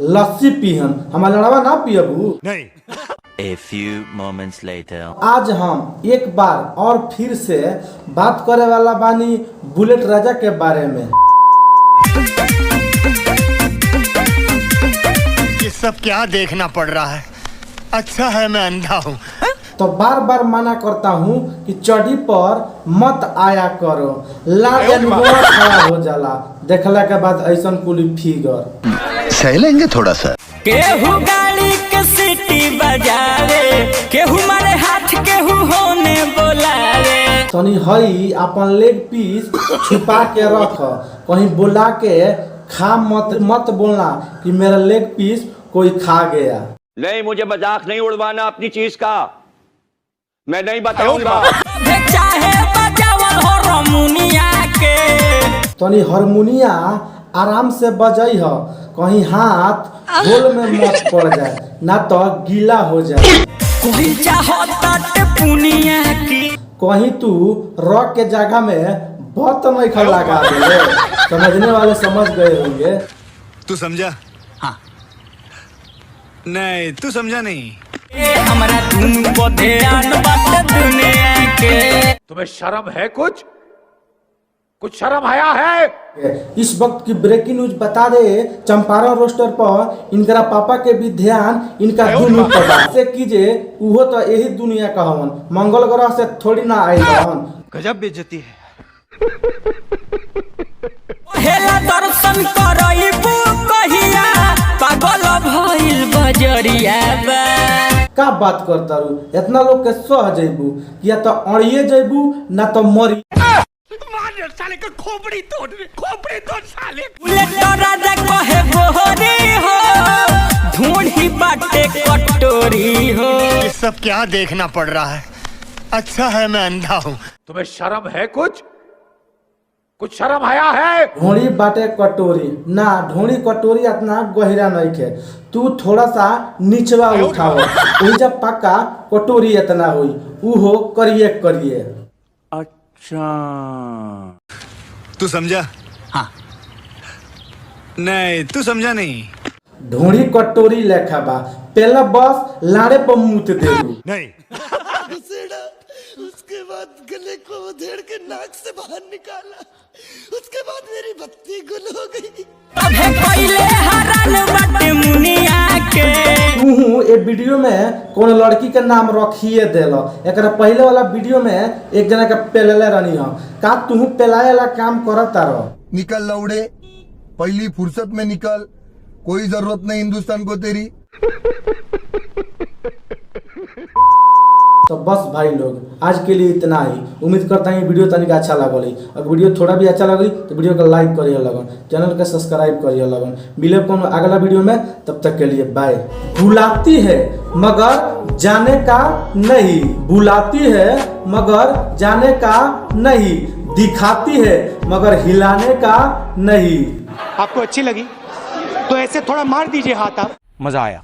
लस्सी पीहन हमारा लड़वा ना पियबू नहीं। A few moments later. आज हम एक बार और फिर से बात करे वाला बानी बुलेट राजा के बारे में। ये सब क्या देखना पड़ रहा है? अच्छा है मैं अंधा हूँ। तो बार बार मना करता हूँ कि चढ़ी पर मत आया करो, खड़ा हो जाला देखला के बाद ऐसा कुली फिगर सह लेंगे थोड़ा सा। केहू गाड़ी के सीटी बजावे, केहू मारे हाथ, केहू होने बोलावे। तनी हई अपन लेग पीस छुपा के रख, कहीं बुला के खा मत बोलना कि मेरा लेग पीस कोई खा गया। नहीं, मुझे मजाक नहीं उड़वाना अपनी चीज का, मैं नहीं बताऊंगा। चाहे बजावल हारमोनिया के, तनी हारमोनिया आराम से बजई ह, कहीं हाथ होल में मत पड़ जाए ना तो गीला हो जाए। कोई चाहता पुनिया की, कहीं तू रॉक के जगह में बहुत नहीं खा लगा दे। समझने वाले समझ गए होंगे। तू समझा? हाँ। नहीं तू समझा नहीं। हमारा धुन को ध्यान बात दुनिया के। तुम्हें शर्म है? कुछ शर्म आया है? इस वक्त की ब्रेकिंग न्यूज बता दे, चंपारण रोस्टर पर इनका पापा के भी ध्यान इनका दुनू पर से कीजिए। वो तो यही दुनिया का हवन, मंगल ग्रह से थोड़ी ना आए हवन। गजब बेइज्जती है। हेला दर्शन करइबू कहिया, पागल भइल बजरिया बा। का बात करता रू, इतना लोग के सह जइबू, या तो अड़िए जइबू ना तो मरी। साले का खोपड़ी तोड़ साले। बुलेट राजा कहे गोहरी हो, ढूंढी बाटे कटोरी हो। ये सब क्या देखना पड़ रहा है? अच्छा है मैं अंधा हूँ। तुम्हें शर्म है? कुछ शर्म आया है? ढोड़ी बाटे कटोरी ना, ढोड़ी कटोरी इतना गहरा नहीं खे, तू थोड़ा सा नीचवा उठाओ, वही जब पक्का कटोरी इतना हुई वो करिए। अच्छा तू समझा? हाँ। नहीं तू समझा नहीं। ढोड़ी कटोरी लेखा बा, पहला बस लाड़े पर मुत दे दू। नहीं। उसके बाद गले को उधेड़ के नाक से बाहर निकाला, उसके बाद मेरी बत्ती गुल हो गई। तबे पहले हरन बाटे मुनिया के। तू ए वीडियो में कौन लड़की के नाम रखिए देलो, एकरा पहले वाला वीडियो में एक जना के पेलेले रहनी हो, का तू पेलाए वाला काम करता रहो। निकल लौड़े, पहली फुर्सत में निकल, कोई जरूरत नहीं हिंदुस्तान को तेरी। तो बस भाई लोग आज के लिए इतना ही। उम्मीद करता हूँ वीडियो तनिक अच्छा लगल। अगर वीडियो थोड़ा भी अच्छा लगी तो वीडियो को लाइक करिए लगन, चैनल के सब्सक्राइब करिए लगन। मिले कौन अगला वीडियो में, तब तक के लिए बाय। बुलाती है मगर जाने का नहीं, बुलाती है मगर जाने का नहीं, दिखाती है मगर हिलाने का नहीं। आपको अच्छी लगी तो ऐसे थोड़ा मार दीजिए हाथ आप। मजा आया।